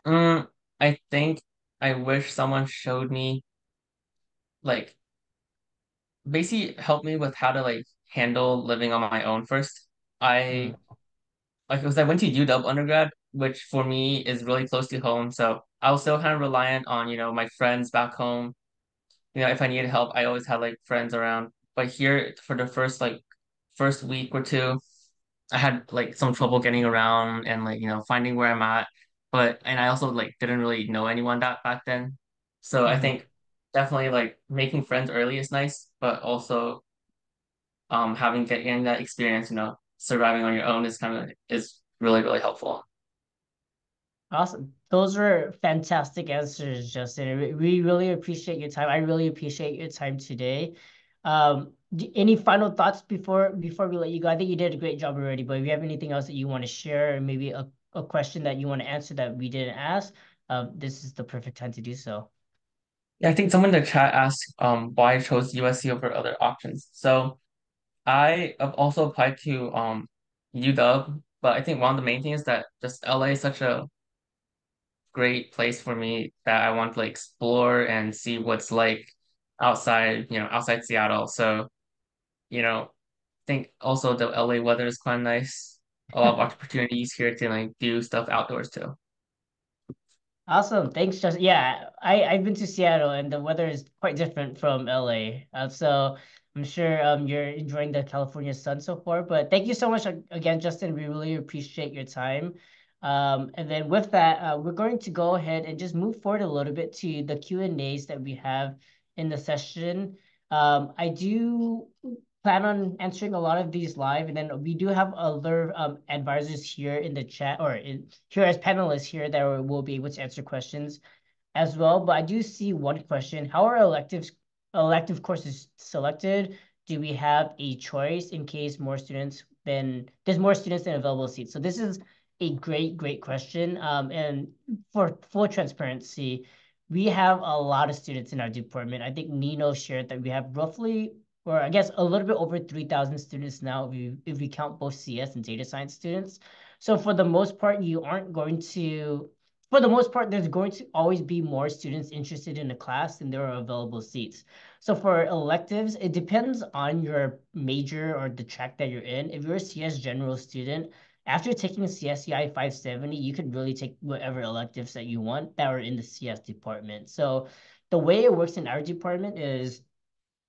I think I wish someone showed me like basically helped me with how to like handle living on my own first. Mm. I like because I went to UW undergrad, which for me is really close to home. So I was still kind of reliant on, my friends back home. If I needed help, I always had like friends around. But here for the first week or two, I had like some trouble getting around and like, finding where I'm at. And I also like didn't really know anyone that back then. So I Mhm. think definitely like making friends early is nice, but also getting that experience, surviving on your own is really, really helpful. Awesome. Those were fantastic answers, Justin. We really appreciate your time. I really appreciate your time today. Any final thoughts before we let you go? I think you did a great job already, but if you have anything else that you want to share, or maybe a question that you want to answer that we didn't ask, this is the perfect time to do so. Yeah, I think someone in the chat asked why I chose USC over other options. So I have also applied to UW, but I think one of the main things is that just LA is such a great place for me that I want to like explore and see what's like outside Seattle. So, I think also the LA weather is quite nice. A lot of opportunities here to like do stuff outdoors too. Awesome. Thanks, Justin. Yeah, I've been to Seattle and the weather is quite different from LA. So I'm sure you're enjoying the California sun so far. But thank you so much again, Justin. We really appreciate your time. And then with that, we're going to go ahead and just move forward a little bit to the Q&As that we have in the session. I do plan on answering a lot of these live, and then we do have other advisors here in the chat or here as panelists here that will be able to answer questions as well. But I do see one question: how are elective courses selected? Do we have a choice in case there's more students than available seats? So this is a great question. And for full transparency, we have a lot of students in our department. I think Nino shared that we have roughly, or I guess a little bit over 3,000 students now if we count both CS and data science students. So for the most part, for the most part, there's going to always be more students interested in a class than there are available seats. So for electives, it depends on your major or the track that you're in. If you're a CS general student, after taking CSCI 570, you could really take whatever electives that you want that are in the CS department. So the way it works in our department is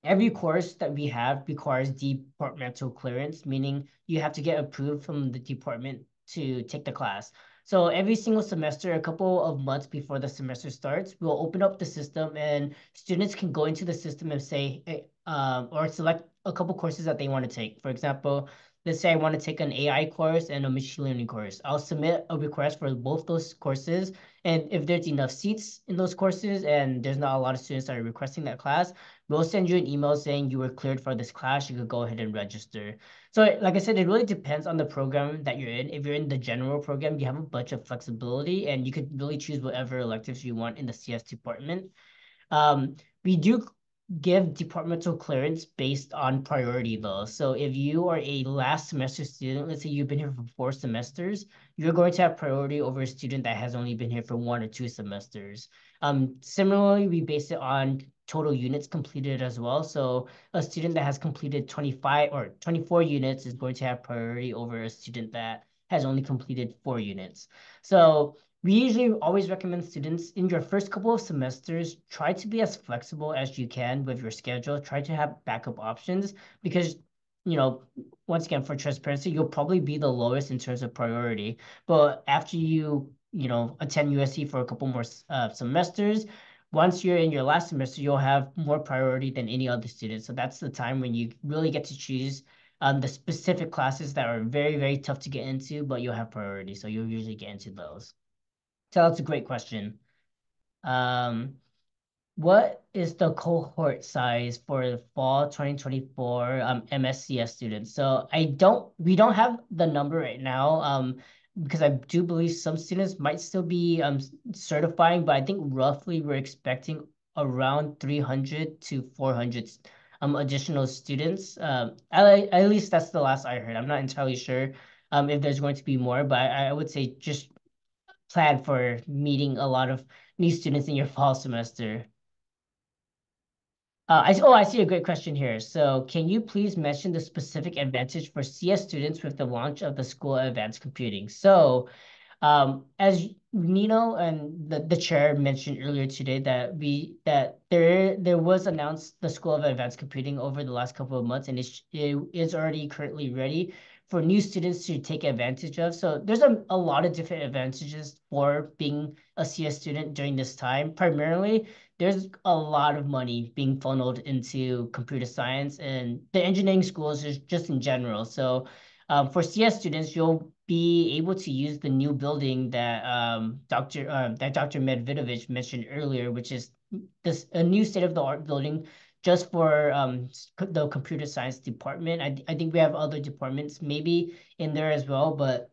every course that we have requires departmental clearance, meaning you have to get approved from the department to take the class. So every single semester, a couple of months before the semester starts, we'll open up the system and students can go into the system and say, or select a couple courses that they want to take. For example, let's say I want to take an AI course and a machine learning course. I'll submit a request for both those courses. And if there's enough seats in those courses and there's not a lot of students that are requesting that class, we'll send you an email saying you were cleared for this class. You could go ahead and register. So like I said, it really depends on the program that you're in. If you're in the general program, you have a bunch of flexibility and you could really choose whatever electives you want in the CS department. We do give departmental clearance based on priority though. So if you are a last semester student, let's say you've been here for 4 semesters, you're going to have priority over a student that has only been here for 1 or 2 semesters. Similarly, we base it on total units completed as well. So a student that has completed 25 or 24 units is going to have priority over a student that has only completed 4 units. So we usually always recommend students in your first couple of semesters, try to be as flexible as you can with your schedule. Try to have backup options because, you know, once again, for transparency, you'll probably be the lowest in terms of priority. But after you attend USC for a couple more semesters. Once you're in your last semester, you'll have more priority than any other student. So that's the time when you really get to choose the specific classes that are very, very tough to get into, but you'll have priority. So you'll usually get into those. So that's a great question. What is the cohort size for the fall 2024 MSCS students? So we don't have the number right now because I do believe some students might still be certifying, but I think roughly we're expecting around 300 to 400 additional students. At least that's the last I heard. I'm not entirely sure if there's going to be more, but I would say just plan for meeting a lot of new students in your fall semester. I see a great question here. So can you please mention the specific advantage for CS students with the launch of the School of Advanced Computing? So as Nino and the chair mentioned earlier today that there was announced the School of Advanced Computing over the last couple of months, and it is already currently ready for new students to take advantage of. So there's a lot of different advantages for being a CS student during this time. Primarily, there's a lot of money being funneled into computer science and the engineering schools just in general. So for CS students, you'll be able to use the new building that Dr. Medvedovich mentioned earlier, which is a new state-of-the-art building just for the computer science department. I think we have other departments maybe in there as well, but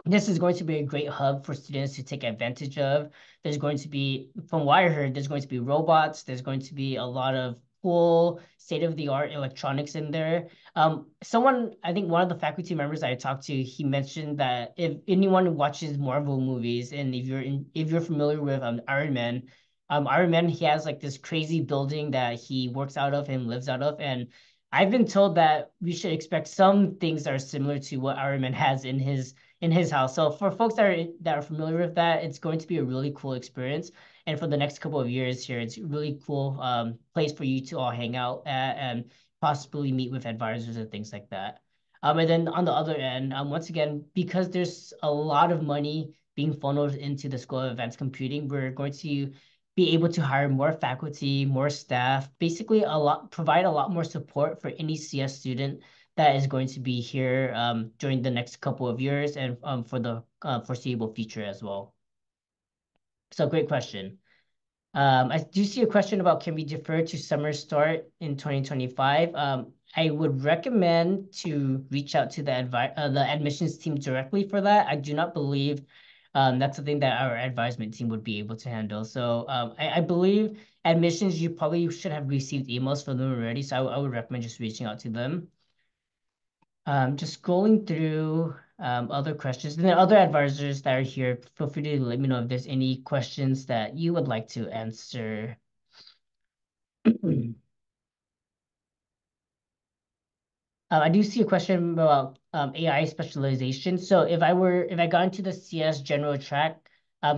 this is going to be a great hub for students to take advantage of. There's going to be, from what I heard, there's going to be robots. There's going to be a lot of cool state-of-the-art electronics in there. I think one of the faculty members I talked to, he mentioned that if anyone watches Marvel movies and if you're familiar with Iron Man, he has like this crazy building that he works out of and lives out of, and I've been told that we should expect some things that are similar to what Iron Man has in his house. So for folks that are familiar with that, it's going to be a really cool experience. And for the next couple of years here, it's a really cool place for you to all hang out at and possibly meet with advisors and things like that. And then on the other end, once again, because there's a lot of money being funneled into the School of Advanced Computing, we're going to be able to hire more faculty, more staff, basically provide a lot more support for any CS student that is going to be here during the next couple of years and for the foreseeable future as well. So great question. I do see a question about can we defer to summer start in 2025? I would recommend to reach out to the admissions team directly for that. I do not believe that's something that our advisement team would be able to handle. So I believe admissions, you probably should have received emails from them already. So I would recommend just reaching out to them. Just going through other questions. And then other advisors that are here, feel free to let me know if there's any questions that you would like to answer. I do see a question about AI specialization. So if I got into the CS general track,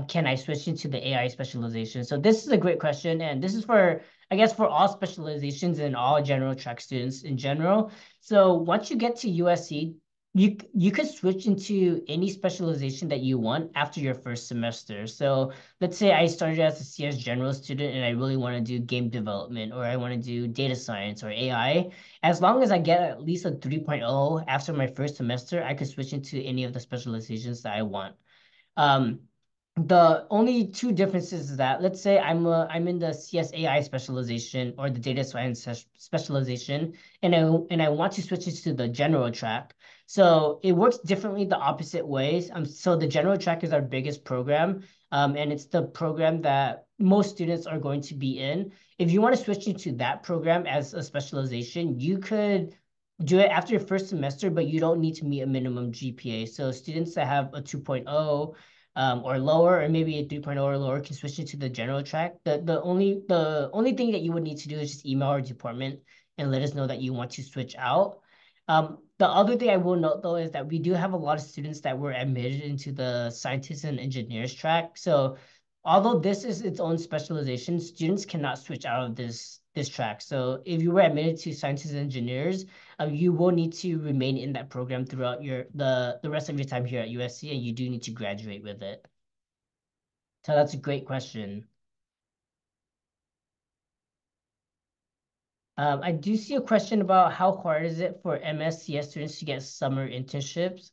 can I switch into the AI specialization? So this is a great question, and this is for, I guess, for all specializations and all general track students in general. So once you get to USC, you could switch into any specialization that you want after your first semester. So let's say I started as a CS general student and I really want to do game development, or I want to do data science or AI. As long as I get at least a 3.0 after my first semester, I could switch into any of the specializations that I want. The only two differences is that, let's say I'm in the CSAI specialization or the data science specialization, and I want to switch it to the general track. So it works differently the opposite ways. So the general track is our biggest program, and it's the program that most students are going to be in. If you want to switch into that program as a specialization, you could do it after your first semester, but you don't need to meet a minimum GPA. So students that have a 2.0 or lower, or maybe a 3.0 or lower, can switch into the general track. The only thing that you would need to do is just email our department and let us know that you want to switch out. The other thing I will note, though, is that we do have a lot of students that were admitted into the scientists and engineers track. So although this is its own specialization, students cannot switch out of this track. So if you were admitted to scientists and engineers, you will need to remain in that program throughout the rest of your time here at USC, and you do need to graduate with it. So that's a great question. I do see a question about how hard is it for MSCS students to get summer internships.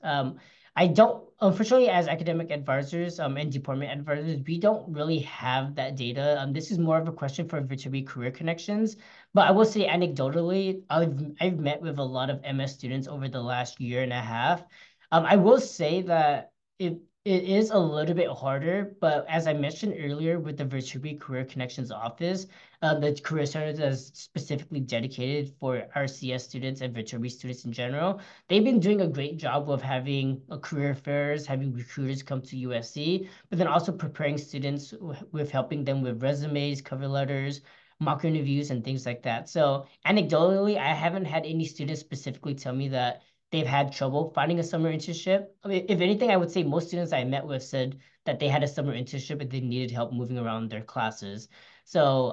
I don't, unfortunately, as academic advisors and department advisors, we don't really have that data. This is more of a question for Viterbi Career Connections. But I will say anecdotally, I've met with a lot of MS students over the last year and a half. I will say that it is a little bit harder, but as I mentioned earlier, with the Viterbi Career Connections office, the Career Center that's specifically dedicated for RCS students and Viterbi students in general. They've been doing a great job of having career fairs, having recruiters come to USC, but then also preparing students with helping them with resumes, cover letters, mock interviews, and things like that. So anecdotally, I haven't had any students specifically tell me that they've had trouble finding a summer internship. I mean, if anything, I would say most students I met with said that they had a summer internship and they needed help moving around their classes. So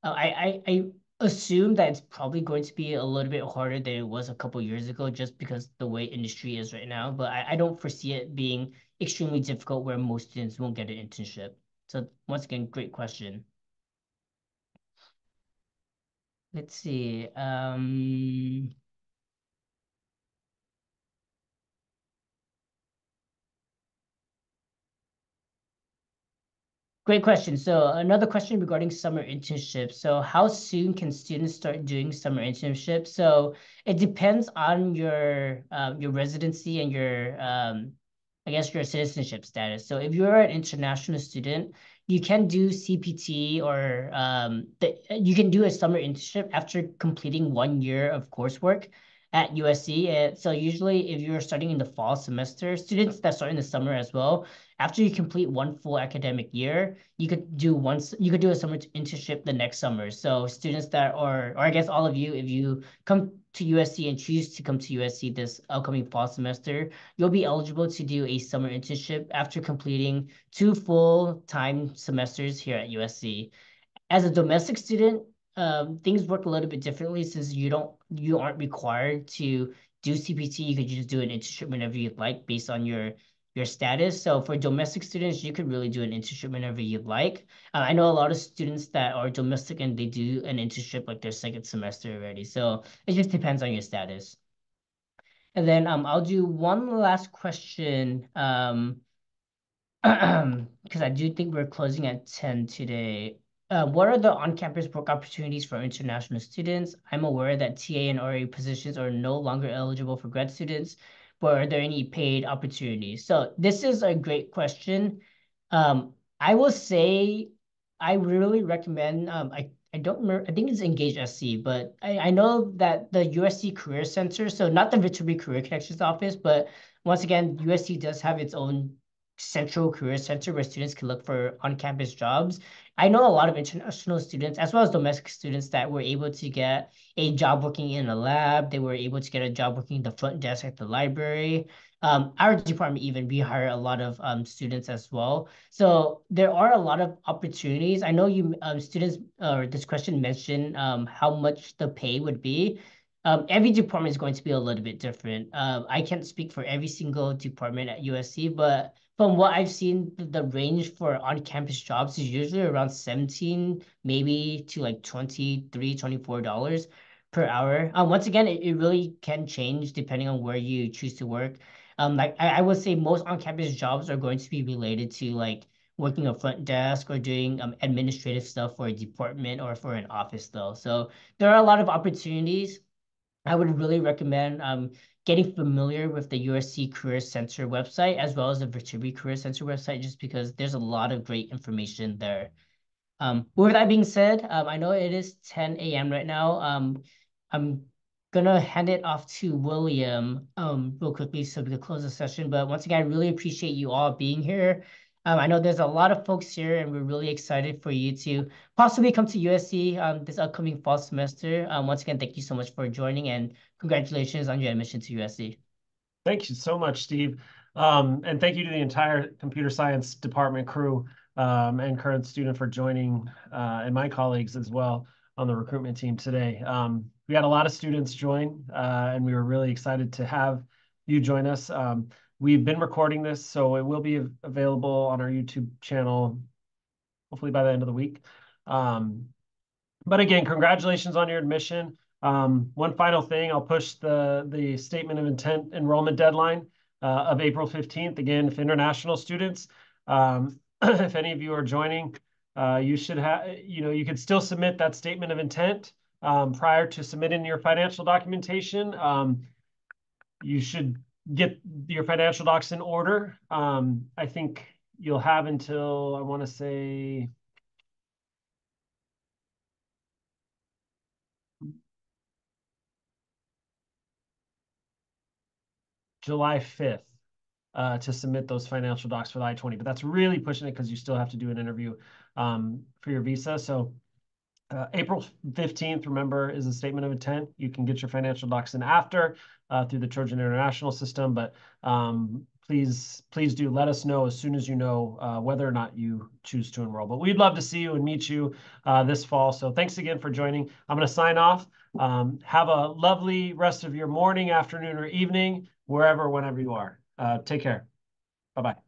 I assume that it's probably going to be a little bit harder than it was a couple years ago, just because the way industry is right now. But I don't foresee it being extremely difficult where most students won't get an internship. So once again, great question. Let's see. Great question. So another question regarding summer internships. So how soon can students start doing summer internships? So it depends on your residency and your I guess your citizenship status. So if you're an international student, you can do CPT or you can do a summer internship after completing 1 year of coursework at USC. So usually if you're starting in the fall semester, students that start in the summer as well, after you complete one full academic year, you could do a summer internship the next summer. So students that are, or I guess all of you, if you come to USC and choose to come to USC this upcoming fall semester, you'll be eligible to do a summer internship after completing 2 full-time semesters here at USC. As a domestic student, things work a little bit differently since you aren't required to do CPT. You could just do an internship whenever you'd like based on your status. So for domestic students, you could really do an internship whenever you'd like. I know a lot of students that are domestic and they do an internship like their second semester already. So it just depends on your status. And then I'll do one last question. Because I do think we're closing at 10 today. What are the on-campus work opportunities for international students? I'm aware that TA and RA positions are no longer eligible for grad students, but are there any paid opportunities? So this is a great question. I will say I really recommend, I don't remember, I think it's Engage SC, but I know that the USC Career Center, so not the Viterbi Career Connections office, but once again, USC does have its own central career center where students can look for on-campus jobs. I know a lot of international students, as well as domestic students, that were able to get a job working in a lab. They were able to get a job working the front desk at the library. Our department even, we hire a lot of students as well. So there are a lot of opportunities. I know you students, or this question mentioned how much the pay would be. Every department is going to be a little bit different. I can't speak for every single department at USC, but from what I've seen, the range for on-campus jobs is usually around 17, maybe to like $23, $24 per hour. Once again, it really can change depending on where you choose to work. Like I would say most on-campus jobs are going to be related to like working a front desk or doing administrative stuff for a department or for an office though. So there are a lot of opportunities. I would really recommend getting familiar with the USC Career Center website as well as the Viterbi Career Center website, just because there's a lot of great information there. With that being said, I know it is 10 a.m. right now. I'm gonna hand it off to William real quickly so we can close the session. But once again, I really appreciate you all being here. I know there's a lot of folks here, and we're really excited for you to possibly come to USC this upcoming fall semester. Once again, thank you so much for joining, and congratulations on your admission to USC. Thank you so much, Steve. And thank you to the entire computer science department crew and current student for joining, and my colleagues as well on the recruitment team today. We had a lot of students join, and we were really excited to have you join us. We've been recording this, so it will be available on our YouTube channel, hopefully by the end of the week. But again, congratulations on your admission. One final thing, I'll push the statement of intent enrollment deadline of April 15th. Again, for international students, if any of you are joining, you should have, you could still submit that statement of intent prior to submitting your financial documentation. You should get your financial docs in order. I think you'll have until, I want to say, July 5th to submit those financial docs for the I-20. But that's really pushing it because you still have to do an interview for your visa. So April 15th, remember, is a statement of intent. You can get your financial docs in after through the Trojan International system. But please do let us know as soon as you know whether or not you choose to enroll. But we'd love to see you and meet you this fall. So thanks again for joining. I'm going to sign off. Have a lovely rest of your morning, afternoon, or evening, wherever, whenever you are. Take care. Bye-bye.